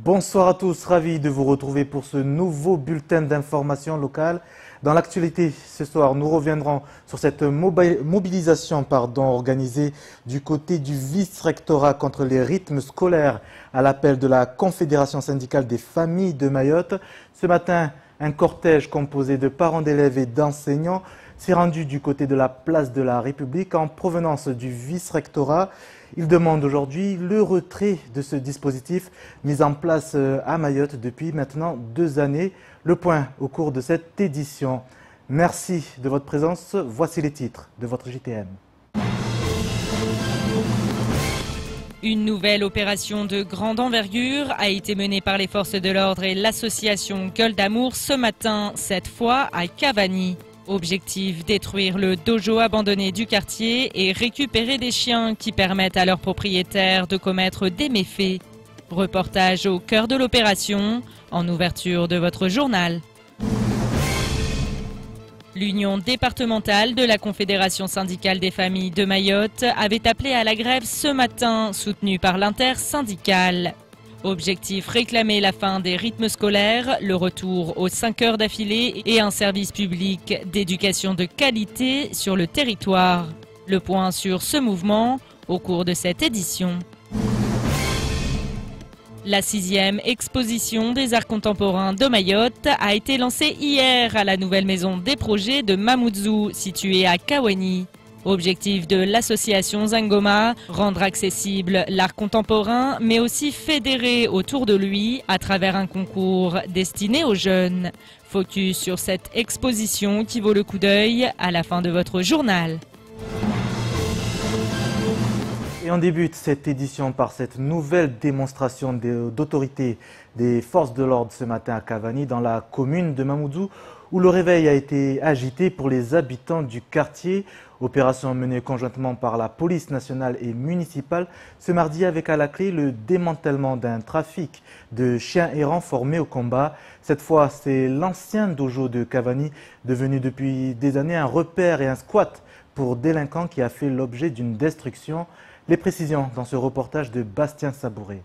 Bonsoir à tous, ravi de vous retrouver pour ce nouveau bulletin d'information locale. Dans l'actualité, ce soir, nous reviendrons sur cette mobilisation organisée du côté du vice-rectorat contre les rythmes scolaires à l'appel de la Confédération syndicale des familles de Mayotte. Ce matin, un cortège composé de parents d'élèves et d'enseignants s'est rendu du côté de la place de la République en provenance du vice-rectorat. Il demande aujourd'hui le retrait de ce dispositif mis en place à Mayotte depuis maintenant 2 années. Le point au cours de cette édition. Merci de votre présence. Voici les titres de votre JTM. Une nouvelle opération de grande envergure a été menée par les forces de l'ordre et l'association Gueule d'Amour ce matin, cette fois à Cavani. Objectif, détruire le dojo abandonné du quartier et récupérer des chiens qui permettent à leurs propriétaires de commettre des méfaits. Reportage au cœur de l'opération, en ouverture de votre journal. L'Union départementale de la Confédération syndicale des familles de Mayotte avait appelé à la grève ce matin, soutenue par l'intersyndicale. Objectif, réclamer la fin des rythmes scolaires, le retour aux 5 heures d'affilée et un service public d'éducation de qualité sur le territoire. Le point sur ce mouvement au cours de cette édition. La 6e exposition des arts contemporains de Mayotte a été lancée hier à la nouvelle maison des projets de Mamoudzou, située à Kawani. Objectif de l'association Zangoma, rendre accessible l'art contemporain, mais aussi fédérer autour de lui à travers un concours destiné aux jeunes. Focus sur cette exposition qui vaut le coup d'œil à la fin de votre journal. Et on débute cette édition par cette nouvelle démonstration d'autorité des forces de l'ordre ce matin à Cavani, dans la commune de Mamoudzou, où le réveil a été agité pour les habitants du quartier. Opération menée conjointement par la police nationale et municipale ce mardi avec à la clé le démantèlement d'un trafic de chiens errants formés au combat. Cette fois, c'est l'ancien dojo de Cavani, devenu depuis des années un repère et un squat pour délinquants qui a fait l'objet d'une destruction. Les précisions dans ce reportage de Bastien Sabouré.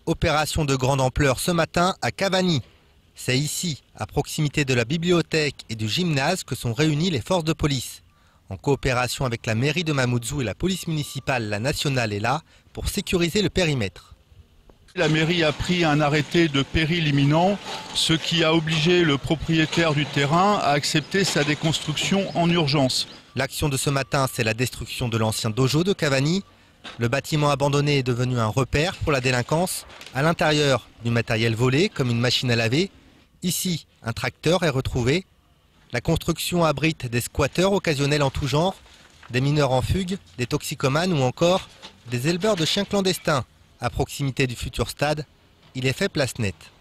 Opération de grande ampleur ce matin à Cavani. C'est ici, à proximité de la bibliothèque et du gymnase, que sont réunies les forces de police. En coopération avec la mairie de Mamoudzou et la police municipale, la nationale est là pour sécuriser le périmètre. La mairie a pris un arrêté de péril imminent, ce qui a obligé le propriétaire du terrain à accepter sa déconstruction en urgence. L'action de ce matin, c'est la destruction de l'ancien dojo de Cavani. Le bâtiment abandonné est devenu un repère pour la délinquance. À l'intérieur, du matériel volé, comme une machine à laver. Ici, un tracteur est retrouvé. La construction abrite des squatteurs occasionnels en tout genre, des mineurs en fugue, des toxicomanes ou encore des éleveurs de chiens clandestins. À proximité du futur stade, il est fait place nette.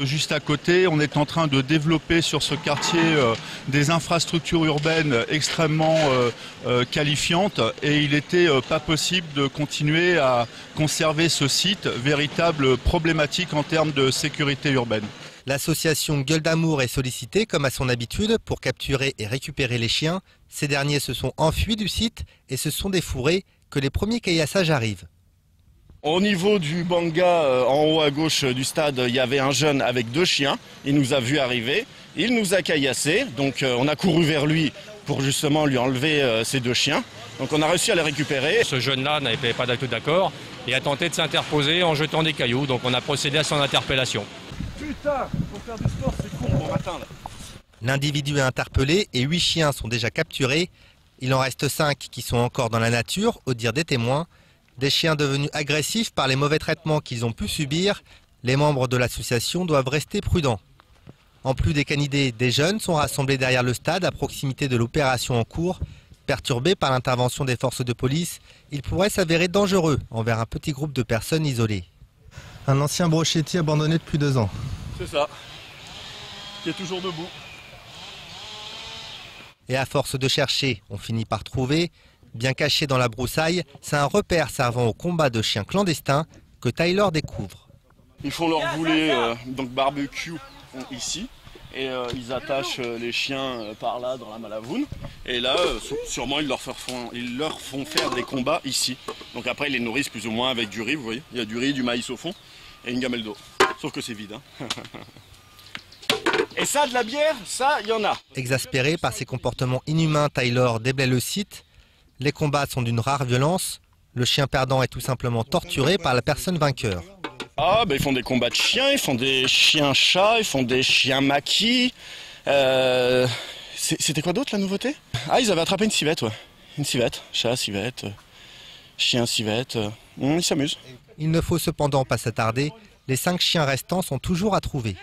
Juste à côté, on est en train de développer sur ce quartier des infrastructures urbaines extrêmement qualifiantes et il n'était pas possible de continuer à conserver ce site, véritable problématique en termes de sécurité urbaine. L'association Gueule d'Amour est sollicitée comme à son habitude pour capturer et récupérer les chiens. Ces derniers se sont enfuis du site et se sont défourés que les premiers caillassages arrivent. Au niveau du banga, en haut à gauche du stade, il y avait un jeune avec 2 chiens. Il nous a vu arriver, il nous a caillassés, donc on a couru vers lui pour justement lui enlever ses 2 chiens. Donc on a réussi à les récupérer. Ce jeune-là n'avait pas du tout d'accord et a tenté de s'interposer en jetant des cailloux, donc on a procédé à son interpellation. Putain, pour faire du sport, c'est con, bon matin là. L'individu est interpellé et 8 chiens sont déjà capturés. Il en reste 5 qui sont encore dans la nature, au dire des témoins. Des chiens devenus agressifs par les mauvais traitements qu'ils ont pu subir, les membres de l'association doivent rester prudents. En plus des canidés, des jeunes sont rassemblés derrière le stade à proximité de l'opération en cours. Perturbés par l'intervention des forces de police, ils pourraient s'avérer dangereux envers un petit groupe de personnes isolées. Un ancien brochetier abandonné depuis 2 ans. C'est ça, qui est toujours debout. Et à force de chercher, on finit par trouver. Bien caché dans la broussaille, c'est un repère servant au combat de chiens clandestins que Tyler découvre. Ils font leur boulet donc barbecue ici et ils attachent les chiens par là dans la Malavoune. Et là, sûrement, ils leur font faire des combats ici. Donc après, ils les nourrissent plus ou moins avec du riz, vous voyez. Il y a du riz, du maïs au fond et une gamelle d'eau. Sauf que c'est vide. Hein. Et ça, de la bière, ça, il y en a. Exaspéré par ces comportements inhumains, Taylor déblaye le site. Les combats sont d'une rare violence. Le chien perdant est tout simplement torturé par la personne vainqueur. Ah, ben ils font des combats de chiens, ils font des chiens-chats, ils font des chiens maquis. C'était quoi d'autre la nouveauté? Ah, ils avaient attrapé une civette, ouais. Une civette, chat, civette, chien, civette. Ils s'amusent. Il ne faut cependant pas s'attarder. Les 5 chiens restants sont toujours à trouver.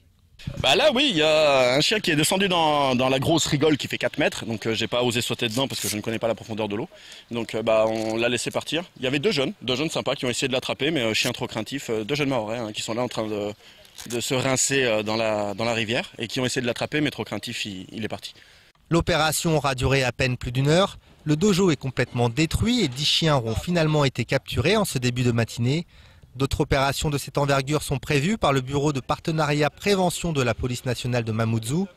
Bah là oui, il y a un chien qui est descendu dans la grosse rigole qui fait 4 mètres, donc j'ai pas osé sauter dedans parce que je ne connais pas la profondeur de l'eau. Donc on l'a laissé partir. Il y avait deux jeunes sympas qui ont essayé de l'attraper, mais chien trop craintif, 2 jeunes mahorais hein, qui sont là en train de se rincer dans la rivière et qui ont essayé de l'attraper, mais trop craintif, il est parti. L'opération aura duré à peine plus d'1 heure. Le dojo est complètement détruit et 10 chiens auront finalement été capturés en ce début de matinée. D'autres opérations de cette envergure sont prévues par le Bureau de partenariat prévention de la police nationale de Mamoudzou.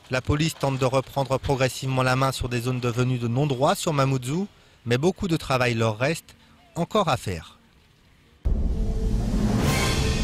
La police tente de reprendre progressivement la main sur des zones devenues de non-droit sur Mamoudzou, mais beaucoup de travail leur reste encore à faire.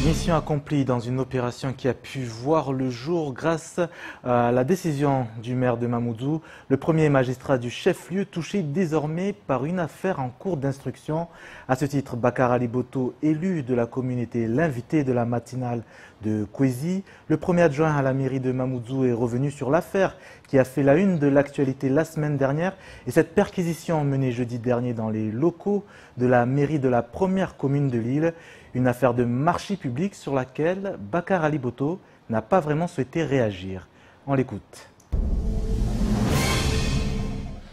Mission accomplie dans une opération qui a pu voir le jour grâce à la décision du maire de Mamoudzou, le premier magistrat du chef-lieu touché désormais par une affaire en cours d'instruction. À ce titre, Bakar Ali Boto, élu de la communauté, l'invité de la matinale de Kwezi. Le premier adjoint à la mairie de Mamoudzou est revenu sur l'affaire qui a fait la une de l'actualité la semaine dernière. Et cette perquisition menée jeudi dernier dans les locaux de la mairie de la première commune de l'île, une affaire de marché public sur laquelle Bakar Ali Boto n'a pas vraiment souhaité réagir. On l'écoute.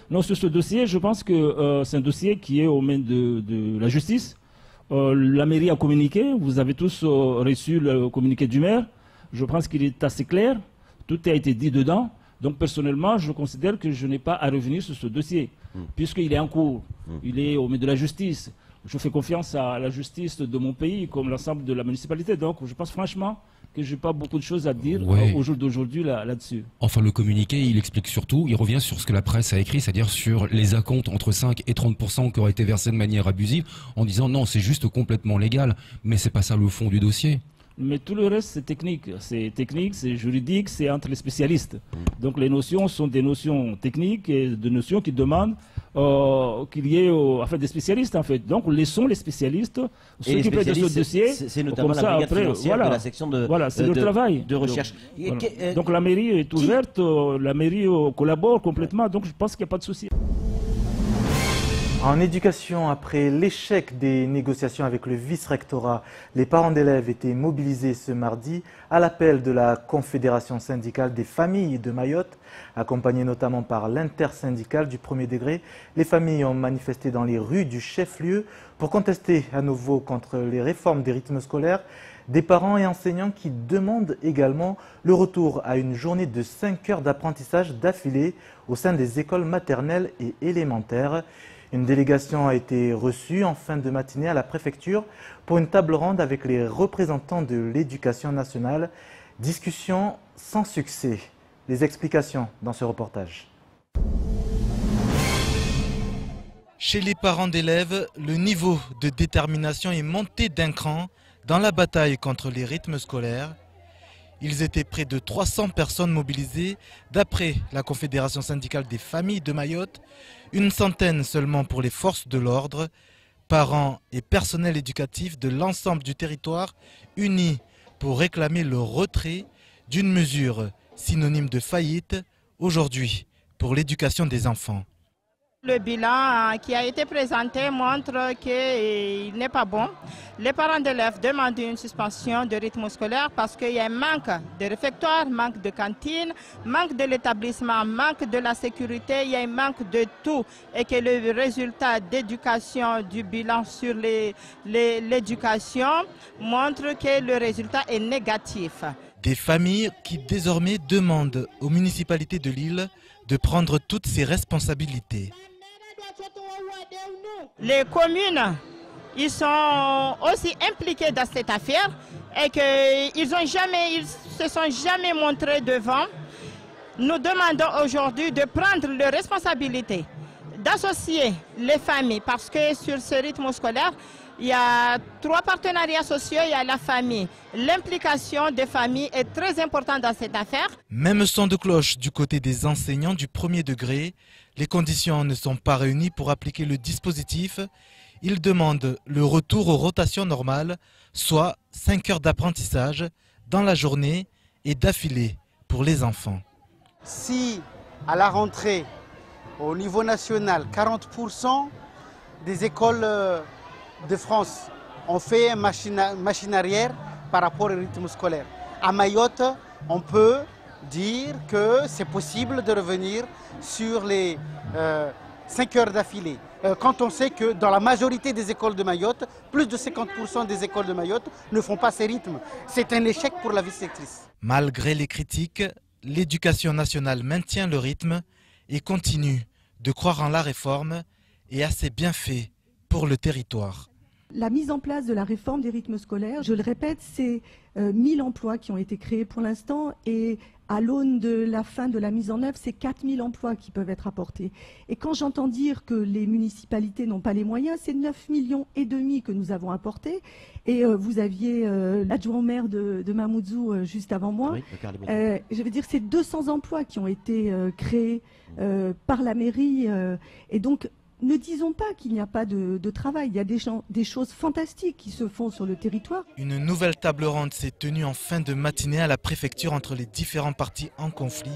Non, sur ce dossier, je pense que c'est un dossier qui est aux mains de la justice. La mairie a communiqué, vous avez tous reçu le communiqué du maire. Je pense qu'il est assez clair, tout a été dit dedans. Donc personnellement, je considère que je n'ai pas à revenir sur ce dossier, puisqu'il est en cours, il est aux mains de la justice. Je fais confiance à la justice de mon pays, comme l'ensemble de la municipalité. Donc je pense franchement que je n'ai pas beaucoup de choses à dire au jour d'aujourd'hui là-dessus. Enfin, le communiqué, il explique surtout, il revient sur ce que la presse a écrit, c'est-à-dire sur les acomptes entre 5 et 30% qui auraient été versés de manière abusive, en disant non, c'est juste complètement légal. Mais c'est pas ça le fond du dossier. Mais tout le reste, c'est technique, c'est juridique, c'est entre les spécialistes. Donc les notions sont des notions techniques et des notions qui demandent qu'il y ait des spécialistes en fait. Donc laissons les spécialistes s'occuper de ce dossier. C'est notamment la brigade financière de la section de recherche. Donc la mairie est ouverte, la mairie collabore complètement, donc je pense qu'il n'y a pas de souci. En éducation, après l'échec des négociations avec le vice-rectorat, les parents d'élèves étaient mobilisés ce mardi à l'appel de la Confédération syndicale des familles de Mayotte, accompagnée notamment par l'intersyndicale du premier degré. Les familles ont manifesté dans les rues du chef-lieu pour contester à nouveau contre les réformes des rythmes scolaires. Des parents et enseignants qui demandent également le retour à une journée de 5 heures d'apprentissage d'affilée au sein des écoles maternelles et élémentaires. Une délégation a été reçue en fin de matinée à la préfecture pour une table ronde avec les représentants de l'éducation nationale. Discussion sans succès. Les explications dans ce reportage. Chez les parents d'élèves, le niveau de détermination est monté d'un cran dans la bataille contre les rythmes scolaires. Ils étaient près de 300 personnes mobilisées d'après la Confédération syndicale des familles de Mayotte, une centaine seulement pour les forces de l'ordre, parents et personnel éducatif de l'ensemble du territoire unis pour réclamer le retrait d'une mesure synonyme de faillite aujourd'hui pour l'éducation des enfants. Le bilan qui a été présenté montre qu'il n'est pas bon. Les parents d'élèves demandent une suspension de rythme scolaire parce qu'il y a un manque de réfectoire, manque de cantine, manque de l'établissement, manque de la sécurité, il y a un manque de tout et que le résultat d'éducation du bilan sur l'éducation montre que le résultat est négatif. Des familles qui désormais demandent aux municipalités de l'île de prendre toutes ses responsabilités. Les communes, ils sont aussi impliqués dans cette affaire et qu'ils se sont jamais montrés devant. Nous demandons aujourd'hui de prendre leurs responsabilités, d'associer les familles, parce que sur ce rythme scolaire, il y a 3 partenariats sociaux, il y a la famille. L'implication des familles est très importante dans cette affaire. Même son de cloche du côté des enseignants du premier degré. Les conditions ne sont pas réunies pour appliquer le dispositif. Ils demandent le retour aux rotations normales, soit 5 heures d'apprentissage dans la journée et d'affilée pour les enfants. Si à la rentrée, au niveau national, 40% des écoles de France ont fait machine arrière par rapport au rythme scolaire. À Mayotte, on peut dire que c'est possible de revenir sur les 5 heures d'affilée. Quand on sait que dans la majorité des écoles de Mayotte, plus de 50% des écoles de Mayotte ne font pas ces rythmes. C'est un échec pour la vice-rectrice. Malgré les critiques, l'éducation nationale maintient le rythme et continue de croire en la réforme et à ses bienfaits pour le territoire. La mise en place de la réforme des rythmes scolaires, je le répète, c'est 1000 emplois qui ont été créés pour l'instant et à l'aune de la fin de la mise en œuvre, c'est 4000 emplois qui peuvent être apportés. Et quand j'entends dire que les municipalités n'ont pas les moyens, c'est 9,5 millions que nous avons apportés. Et vous aviez l'adjoint au maire de Mamoudzou juste avant moi. Oui, je veux dire, c'est 200 emplois qui ont été créés par la mairie. Et donc, ne disons pas qu'il n'y a pas de travail. Il y a des choses fantastiques qui se font sur le territoire. Une nouvelle table ronde s'est tenue en fin de matinée à la préfecture entre les différents partis en conflit.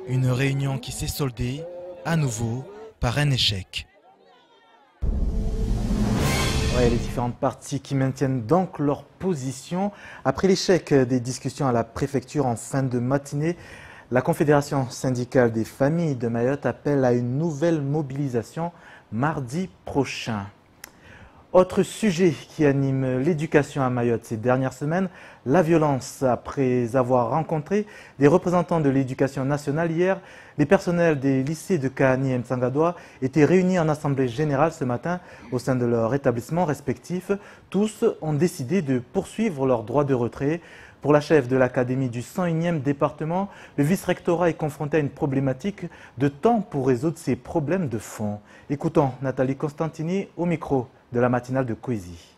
Une réunion qui s'est soldée, à nouveau, par un échec. Ouais, les différentes parties qui maintiennent donc leur position. Après l'échec des discussions à la préfecture en fin de matinée, la Confédération syndicale des familles de Mayotte appelle à une nouvelle mobilisation mardi prochain. Autre sujet qui anime l'éducation à Mayotte ces dernières semaines, la violence. Après avoir rencontré des représentants de l'éducation nationale hier, les personnels des lycées de Kahani et Mtsangadoua étaient réunis en assemblée générale ce matin au sein de leurs établissements respectifs. Tous ont décidé de poursuivre leur droit de retrait. Pour la chef de l'académie du 101e département, le vice-rectorat est confronté à une problématique de temps pour résoudre ses problèmes de fond. Écoutons Nathalie Constantini au micro de la matinale de Coésie.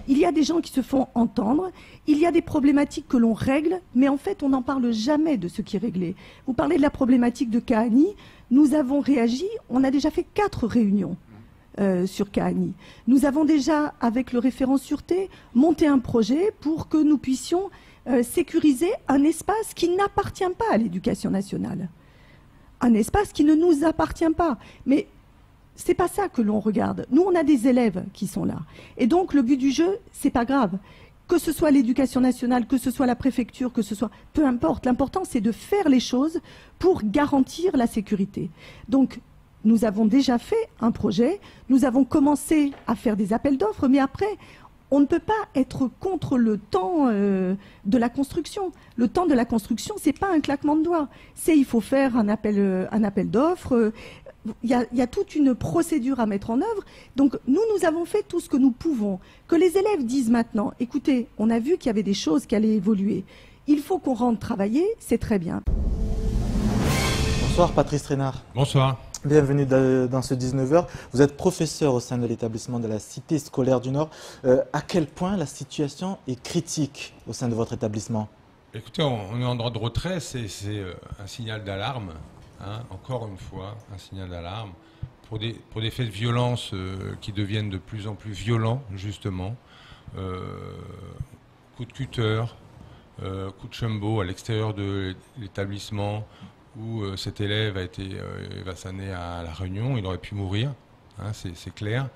Il y a des gens qui se font entendre, il y a des problématiques que l'on règle, mais en fait on n'en parle jamais de ce qui est réglé. Vous parlez de la problématique de Kahani, nous avons réagi, on a déjà fait 4 réunions. Sur Kahani. Nous avons déjà, avec le référent sûreté, monté un projet pour que nous puissions sécuriser un espace qui n'appartient pas à l'éducation nationale. Un espace qui ne nous appartient pas. Mais c'est pas ça que l'on regarde. Nous, on a des élèves qui sont là. Et donc, le but du jeu, c'est pas grave. Que ce soit l'éducation nationale, que ce soit la préfecture, que ce soit... Peu importe. L'important, c'est de faire les choses pour garantir la sécurité. Donc, nous avons déjà fait un projet, nous avons commencé à faire des appels d'offres, mais après, on ne peut pas être contre le temps de la construction. Le temps de la construction, ce n'est pas un claquement de doigts. Il faut faire un appel d'offres. Il y a toute une procédure à mettre en œuvre. Donc, nous avons fait tout ce que nous pouvons. Que les élèves disent maintenant, écoutez, on a vu qu'il y avait des choses qui allaient évoluer. Il faut qu'on rentre travailler, c'est très bien. Bonsoir Patrice Rénard. Bonsoir. Bienvenue dans ce 19h. Vous êtes professeur au sein de l'établissement de la Cité scolaire du Nord. À quel point la situation est critique au sein de votre établissement? Écoutez, on est en droit de retrait, c'est un signal d'alarme, hein, encore une fois, un signal d'alarme pour des faits de violence qui deviennent de plus en plus violents, justement. Coup de cutter, coup de chumbo à l'extérieur de l'établissement, où cet élève a été évassané à La Réunion, il aurait pu mourir, hein, c'est clair.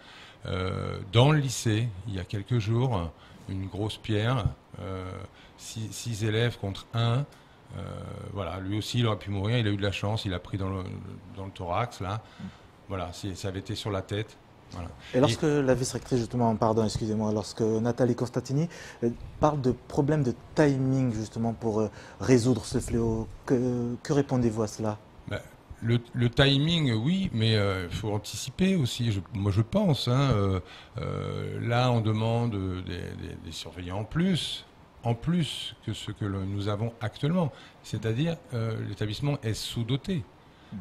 Dans le lycée, il y a quelques jours, une grosse pierre, 6 élèves contre 1, voilà, lui aussi il aurait pu mourir, il a eu de la chance, il a pris dans le thorax, là, voilà, ça avait été sur la tête. Voilà. Et lorsque la vice-rectrice, justement, pardon, excusez-moi, lorsque Nathalie Constantini parle de problèmes de timing, justement, pour résoudre ce fléau, que répondez-vous à cela? Le timing, oui, mais il faut anticiper aussi. Moi, je pense. Là, on demande des surveillants en plus que ce que nous avons actuellement. C'est-à-dire, l'établissement est sous-doté.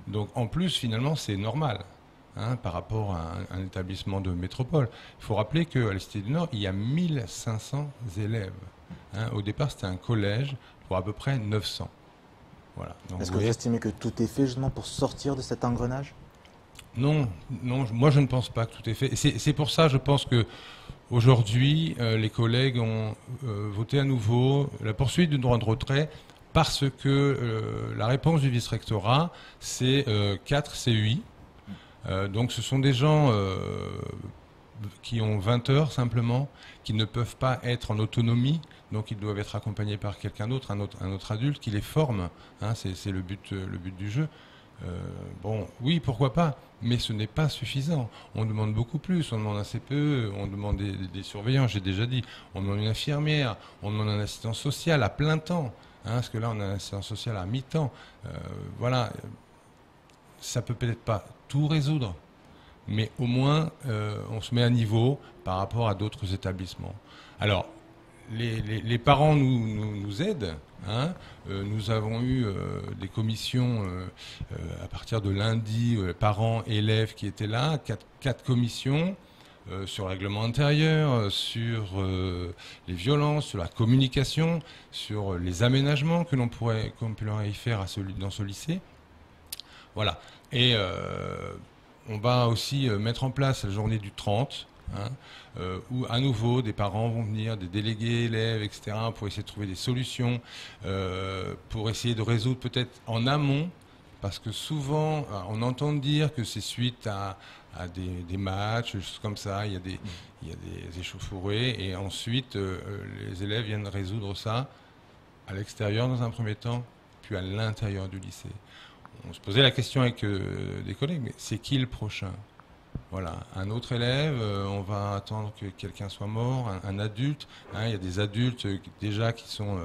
Donc, en plus, finalement, c'est normal par rapport à un établissement de métropole. Il faut rappeler qu'à la Cité du Nord, il y a 1500 élèves. Au départ, c'était un collège pour à peu près 900. Voilà. Est-ce que vous estimez que tout est fait justement pour sortir de cet engrenage? Non, moi je ne pense pas que tout est fait. C'est pour ça, je pense que aujourd'hui, les collègues ont voté à nouveau la poursuite du droit de retrait parce que la réponse du vice-rectorat, c'est 4 CUI. Donc ce sont des gens qui ont 20 heures simplement, qui ne peuvent pas être en autonomie, donc ils doivent être accompagnés par quelqu'un d'autre, un autre adulte qui les forme. C'est le but du jeu. Bon, oui, pourquoi pas, mais ce n'est pas suffisant. On demande beaucoup plus, on demande un CPE, on demande des surveillants, j'ai déjà dit, on demande une infirmière, on demande un assistant social à plein temps, parce que là on a un assistant social à mi-temps. Voilà, ça peut peut-être pas tout résoudre, mais au moins on se met à niveau par rapport à d'autres établissements. Alors, les parents nous aident. Nous avons eu des commissions à partir de lundi, parents, élèves qui étaient là, quatre commissions sur le règlement intérieur, sur les violences, sur la communication, sur les aménagements que l'on pourrait y faire dans ce lycée. Voilà. Et on va aussi mettre en place la journée du 30. Où à nouveau des parents vont venir, des délégués élèves, etc., pour essayer de trouver des solutions, pour essayer de résoudre peut-être en amont, parce que souvent on entend dire que c'est suite à des matchs, des choses comme ça, il y a des échauffourées, et ensuite les élèves viennent résoudre ça à l'extérieur dans un premier temps, puis à l'intérieur du lycée. On se posait la question avec des collègues, mais c'est qui le prochain ? Voilà, un autre élève, on va attendre que quelqu'un soit mort, un adulte. Il y a des adultes déjà qui sont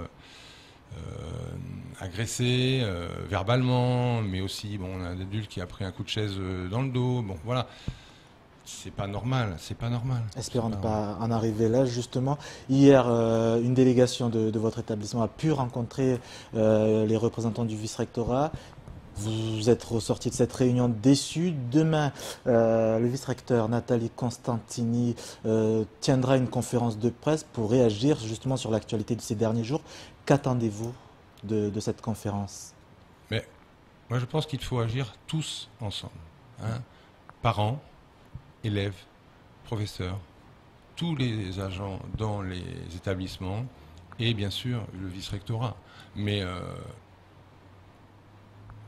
agressés verbalement, mais aussi on a un adulte qui a pris un coup de chaise dans le dos. Bon, voilà, c'est pas normal, c'est pas normal. Espérons ne pas en arriver là, justement. Hier, une délégation de votre établissement a pu rencontrer les représentants du vice-rectorat. Vous êtes ressorti de cette réunion déçu. Demain, le vice-recteur Nathalie Constantini tiendra une conférence de presse pour réagir justement sur l'actualité de ces derniers jours. Qu'attendez-vous de cette conférence? Mais moi, je pense qu'il faut agir tous ensemble. Parents, élèves, professeurs, tous les agents dans les établissements et bien sûr le vice-rectorat. Mais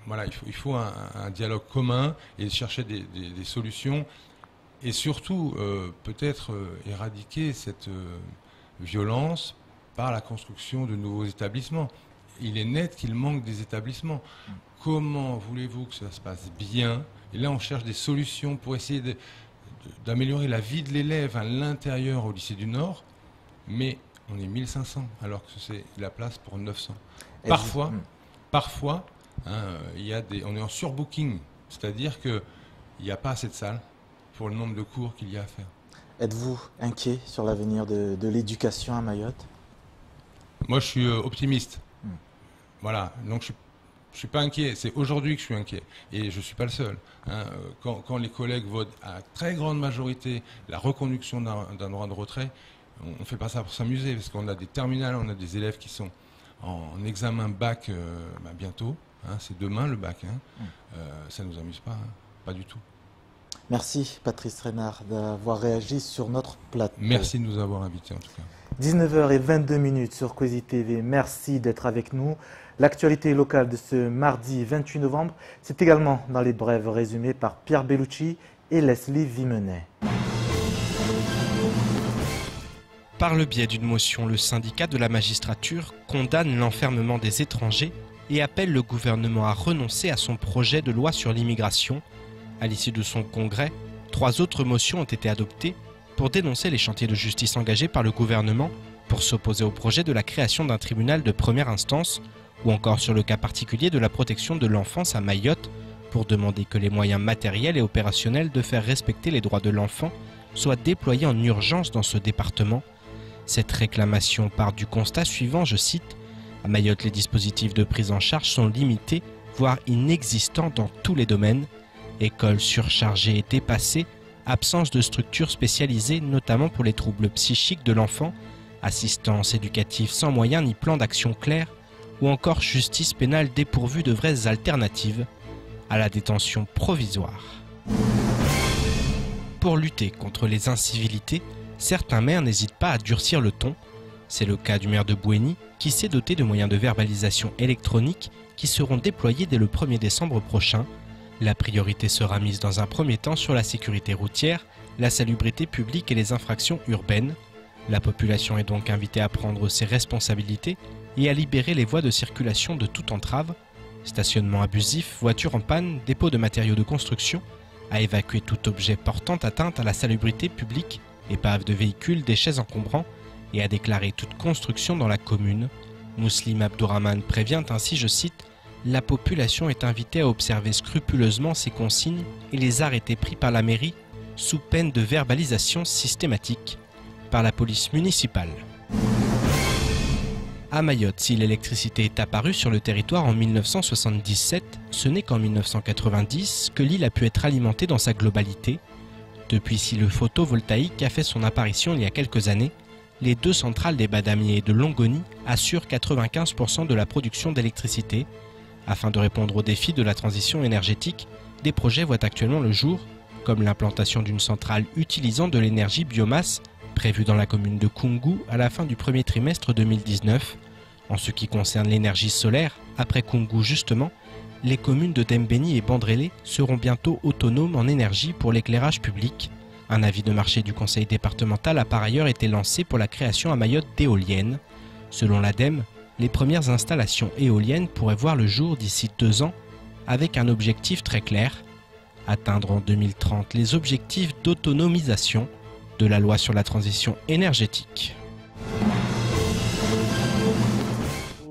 voilà, il faut un dialogue commun et chercher des solutions et surtout peut-être éradiquer cette violence par la construction de nouveaux établissements. Il est net qu'il manque des établissements. Comment voulez-vous que ça se passe bien? Et là, on cherche des solutions pour essayer d'améliorer la vie de l'élève à l'intérieur au lycée du Nord, mais on est 1500 alors que c'est la place pour 900. Parfois, on est en surbooking, c'est-à-dire qu'il n'y a pas assez de salles pour le nombre de cours qu'il y a à faire. Êtes-vous inquiet sur l'avenir de l'éducation à Mayotte? Moi, je suis optimiste. Voilà, donc je ne suis pas inquiet. C'est aujourd'hui que je suis inquiet. Et je ne suis pas le seul. Quand les collègues votent à très grande majorité la reconduction d'un droit de retrait, on ne fait pas ça pour s'amuser, parce qu'on a des terminales, on a des élèves qui sont en examen bac bientôt. C'est demain le bac. Ça ne nous amuse pas, pas du tout. Merci Patrice Reynard d'avoir réagi sur notre plateau. Merci de nous avoir invités en tout cas. 19h22 sur Kwezi TV. Merci d'être avec nous. L'actualité locale de ce mardi 28 novembre, c'est également dans les brèves résumées par Pierre Bellucci et Leslie Vimenet. Par le biais d'une motion, le syndicat de la magistrature condamne l'enfermement des étrangers et appelle le gouvernement à renoncer à son projet de loi sur l'immigration. À l'issue de son congrès, 3 autres motions ont été adoptées pour dénoncer les chantiers de justice engagés par le gouvernement, pour s'opposer au projet de la création d'un tribunal de première instance, ou encore sur le cas particulier de la protection de l'enfance à Mayotte, pour demander que les moyens matériels et opérationnels de faire respecter les droits de l'enfant soient déployés en urgence dans ce département. Cette réclamation part du constat suivant, je cite, « À Mayotte, les dispositifs de prise en charge sont limités, voire inexistants dans tous les domaines. Écoles surchargées et dépassées, absence de structures spécialisées, notamment pour les troubles psychiques de l'enfant, assistance éducative sans moyens ni plan d'action clair, ou encore justice pénale dépourvue de vraies alternatives à la détention provisoire. » Pour lutter contre les incivilités, certains maires n'hésitent pas à durcir le ton. C'est le cas du maire de Bouéni, qui s'est doté de moyens de verbalisation électronique qui seront déployés dès le 1er décembre prochain. La priorité sera mise dans un premier temps sur la sécurité routière, la salubrité publique et les infractions urbaines. La population est donc invitée à prendre ses responsabilités et à libérer les voies de circulation de toute entrave, stationnement abusif, voitures en panne, dépôt de matériaux de construction, à évacuer tout objet portant atteinte à la salubrité publique, épaves de véhicules, déchets encombrants, et à déclarer toute construction dans la commune. Mouslim Abdourahmane prévient ainsi, je cite, « La population est invitée à observer scrupuleusement ces consignes et les arrêtés pris par la mairie sous peine de verbalisation systématique par la police municipale. » À Mayotte, si l'électricité est apparue sur le territoire en 1977, ce n'est qu'en 1990 que l'île a pu être alimentée dans sa globalité. Depuis, si le photovoltaïque a fait son apparition il y a quelques années, les deux centrales des Badamiers et de Longoni assurent 95% de la production d'électricité. Afin de répondre aux défis de la transition énergétique, des projets voient actuellement le jour, comme l'implantation d'une centrale utilisant de l'énergie biomasse, prévue dans la commune de Koungou à la fin du premier trimestre 2019. En ce qui concerne l'énergie solaire, après Koungou justement, les communes de Dembéni et Bandrélé seront bientôt autonomes en énergie pour l'éclairage public. Un avis de marché du conseil départemental a par ailleurs été lancé pour la création à Mayotte d'éoliennes. Selon l'ADEME, les premières installations éoliennes pourraient voir le jour d'ici 2 ans, avec un objectif très clair, atteindre en 2030 les objectifs d'autonomisation de la loi sur la transition énergétique.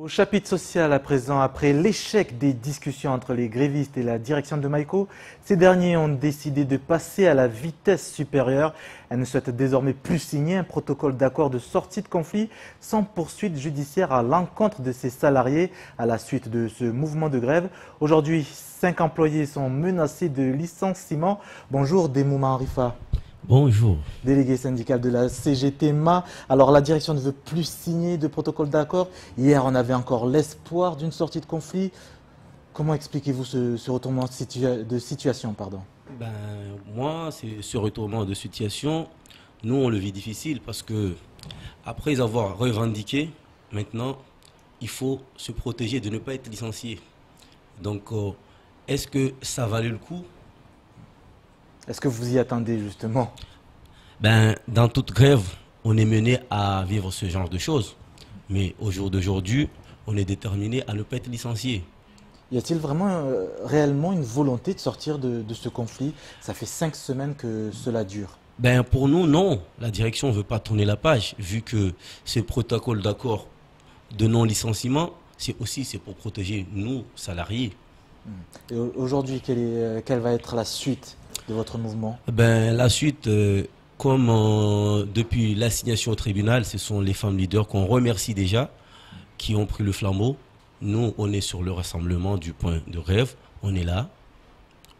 Au chapitre social à présent, après l'échec des discussions entre les grévistes et la direction de Maïko, ces derniers ont décidé de passer à la vitesse supérieure. Elles ne souhaitent désormais plus signer un protocole d'accord de sortie de conflit sans poursuite judiciaire à l'encontre de ces salariés à la suite de ce mouvement de grève. Aujourd'hui, 5 employés sont menacés de licenciement. Bonjour Demouma Arifa. Bonjour. Délégué syndical de la CGT-MA. Alors la direction ne veut plus signer de protocole d'accord. Hier, on avait encore l'espoir d'une sortie de conflit. Comment expliquez-vous ce retournement de situation Moi, ce retournement de situation, nous on le vit difficile parce que après avoir revendiqué, maintenant, il faut se protéger de ne pas être licencié. Donc, est-ce que ça valait le coup ? Est-ce que vous y attendez justement? Dans toute grève, on est mené à vivre ce genre de choses. Mais au jour d'aujourd'hui, on est déterminé à ne pas être licencié. Y a-t-il vraiment réellement une volonté de sortir de ce conflit? Ça fait 5 semaines que cela dure. Pour nous, non. La direction ne veut pas tourner la page, vu que ce protocole d'accord de non-licenciement, c'est pour protéger nous, salariés. Et aujourd'hui, quelle va être la suite de votre mouvement? La suite, comme depuis l'assignation au tribunal, ce sont les femmes leaders qu'on remercie déjà, qui ont pris le flambeau. Nous, on est sur le rassemblement du point de rêve. On est là,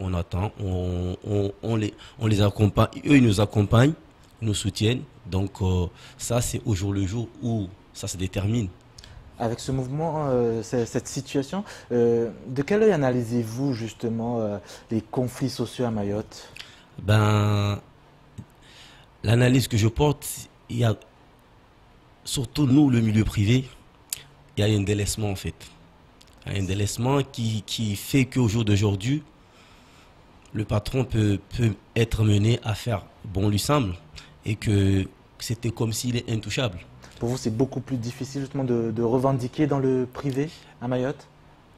on attend, on les accompagne. Eux, ils nous accompagnent, nous soutiennent. Donc ça, c'est au jour le jour où ça se détermine. Avec ce mouvement, cette situation, de quel œil analysez-vous justement les conflits sociaux à Mayotte? L'analyse que je porte, il y a surtout nous, le milieu privé, il y a un délaissement en fait. Un délaissement qui fait qu'au jour d'aujourd'hui, le patron peut être mené à faire bon lui semble et que c'était comme s'il est intouchable. Pour vous, c'est beaucoup plus difficile justement de revendiquer dans le privé à Mayotte?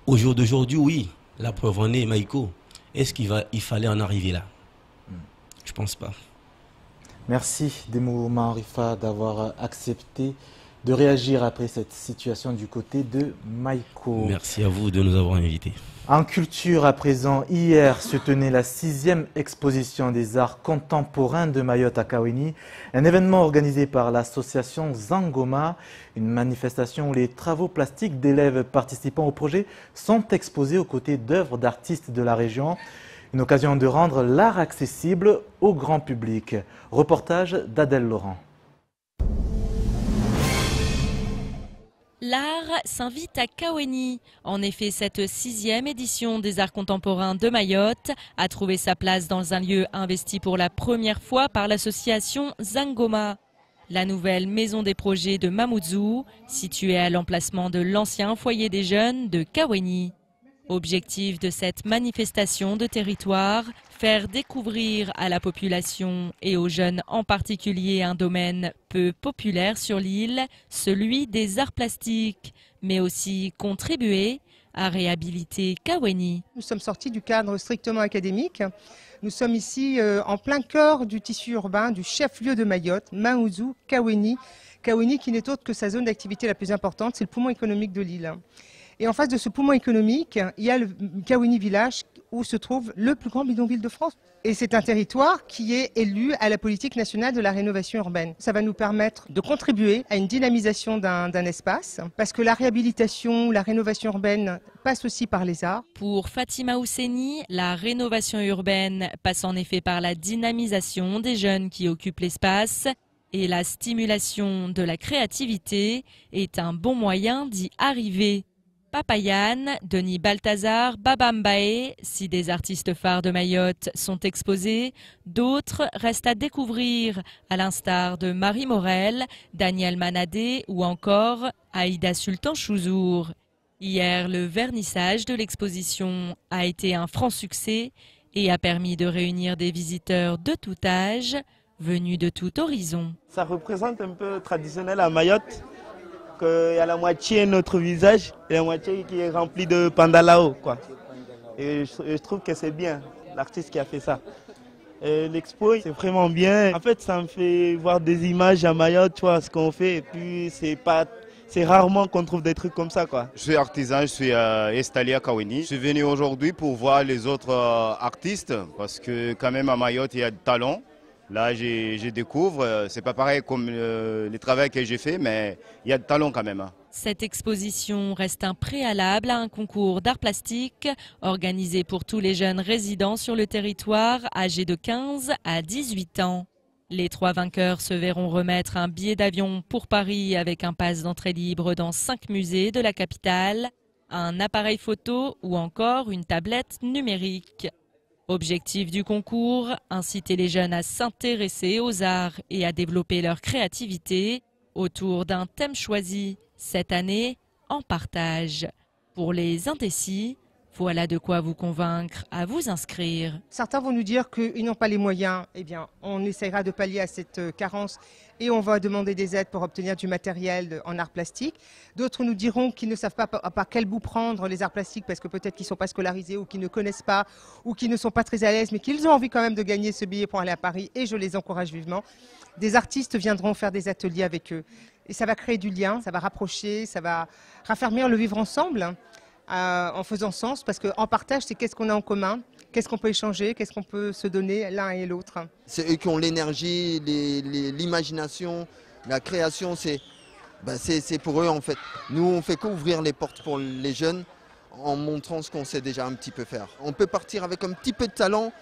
Au jour d'aujourd'hui, oui. La preuve en est, Maïko. Est-ce qu'il fallait en arriver là? Je pense pas. Merci Demouma Arifa d'avoir accepté de réagir après cette situation du côté de Maïko. Merci à vous de nous avoir invités. En culture, à présent, hier se tenait la 6e exposition des arts contemporains de Mayotte à Kaweni, un événement organisé par l'association Zangoma, une manifestation où les travaux plastiques d'élèves participant au projet sont exposés aux côtés d'œuvres d'artistes de la région. Une occasion de rendre l'art accessible au grand public. Reportage d'Adèle Laurent. L'art s'invite à Kaweni. En effet, cette 6e édition des arts contemporains de Mayotte a trouvé sa place dans un lieu investi pour la première fois par l'association Zangoma. La nouvelle maison des projets de Mamoudzou, située à l'emplacement de l'ancien foyer des jeunes de Kaweni. Objectif de cette manifestation de territoire, faire découvrir à la population et aux jeunes en particulier un domaine peu populaire sur l'île, celui des arts plastiques, mais aussi contribuer à réhabiliter Kaweni. Nous sommes sortis du cadre strictement académique. Nous sommes ici en plein cœur du tissu urbain du chef-lieu de Mayotte, Mamoudzou, Kaweni. Kaweni qui n'est autre que sa zone d'activité la plus importante, c'est le poumon économique de l'île. Et en face de ce poumon économique, il y a le Kaweni Village où se trouve le plus grand bidonville de France. Et c'est un territoire qui est élu à la politique nationale de la rénovation urbaine. Ça va nous permettre de contribuer à une dynamisation d'un espace, parce que la réhabilitation, la rénovation urbaine passe aussi par les arts. Pour Fatima Ousseni, la rénovation urbaine passe en effet par la dynamisation des jeunes qui occupent l'espace. Et la stimulation de la créativité est un bon moyen d'y arriver. Papayan, Denis Balthazar, Babambae, si des artistes phares de Mayotte sont exposés, d'autres restent à découvrir, à l'instar de Marie Morel, Daniel Manadé ou encore Aïda Sultan Chouzour. Hier, le vernissage de l'exposition a été un franc succès et a permis de réunir des visiteurs de tout âge, venus de tout horizon. Ça représente un peu traditionnel à Mayotte. Il y a la moitié de notre visage et la moitié qui est remplie de pandalao, quoi. Et je trouve que c'est bien, l'artiste qui a fait ça. L'expo, c'est vraiment bien. En fait, ça me fait voir des images à Mayotte, tu vois, ce qu'on fait. Et puis, c'est rarement qu'on trouve des trucs comme ça, quoi. Je suis artisan, je suis installé à Kaweni. Je suis venu aujourd'hui pour voir les autres artistes, parce que quand même à Mayotte, il y a du talent. Là, je découvre, c'est pas pareil comme les travaux que j'ai fait, mais il y a de talent quand même. Cette exposition reste un préalable à un concours d'art plastique organisé pour tous les jeunes résidents sur le territoire âgés de 15 à 18 ans. Les 3 vainqueurs se verront remettre un billet d'avion pour Paris avec un pass d'entrée libre dans 5 musées de la capitale, un appareil photo ou encore une tablette numérique. Objectif du concours, inciter les jeunes à s'intéresser aux arts et à développer leur créativité autour d'un thème choisi, cette année en partage. Pour les indécis, voilà de quoi vous convaincre à vous inscrire. Certains vont nous dire qu'ils n'ont pas les moyens. Eh bien, on essaiera de pallier à cette carence et on va demander des aides pour obtenir du matériel en arts plastiques. D'autres nous diront qu'ils ne savent pas par quel bout prendre les arts plastiques parce que peut-être qu'ils ne sont pas scolarisés ou qu'ils ne connaissent pas ou qu'ils ne sont pas très à l'aise mais qu'ils ont envie quand même de gagner ce billet pour aller à Paris et je les encourage vivement. Des artistes viendront faire des ateliers avec eux et ça va créer du lien, ça va rapprocher, ça va raffermir le vivre ensemble. En faisant sens, parce qu'en partage, c'est qu'est-ce qu'on a en commun, qu'est-ce qu'on peut échanger, qu'est-ce qu'on peut se donner l'un et l'autre. C'est eux qui ont l'énergie, l'imagination, la création, c'est pour eux en fait. Nous, on fait qu'ouvrir les portes pour les jeunes en montrant ce qu'on sait déjà un petit peu faire. On peut partir avec un petit peu de talent,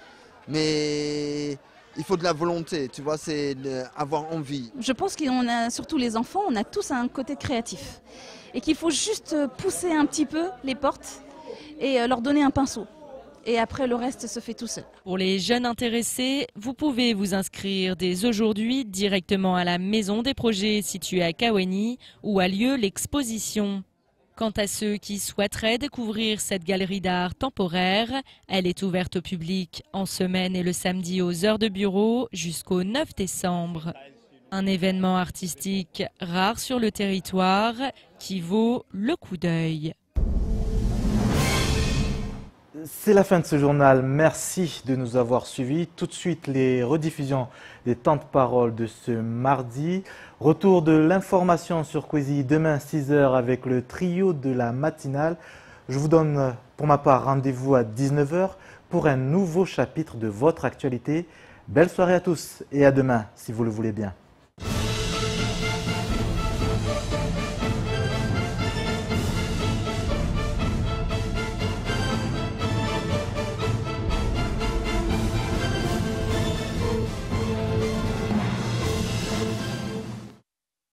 mais il faut de la volonté, tu vois, c'est avoir envie. Je pense qu'on a, surtout les enfants, on a tous un côté créatif. Et qu'il faut juste pousser un petit peu les portes et leur donner un pinceau. Et après, le reste se fait tout seul. Pour les jeunes intéressés, vous pouvez vous inscrire dès aujourd'hui directement à la Maison des projets située à Kaweni où a lieu l'exposition. Quant à ceux qui souhaiteraient découvrir cette galerie d'art temporaire, elle est ouverte au public en semaine et le samedi aux heures de bureau jusqu'au 9 décembre. Un événement artistique rare sur le territoire qui vaut le coup d'œil. C'est la fin de ce journal. Merci de nous avoir suivis. Tout de suite, les rediffusions des temps de parole de ce mardi. Retour de l'information sur Kwezi demain 6h avec le trio de la matinale. Je vous donne pour ma part rendez-vous à 19h pour un nouveau chapitre de votre actualité. Belle soirée à tous et à demain si vous le voulez bien.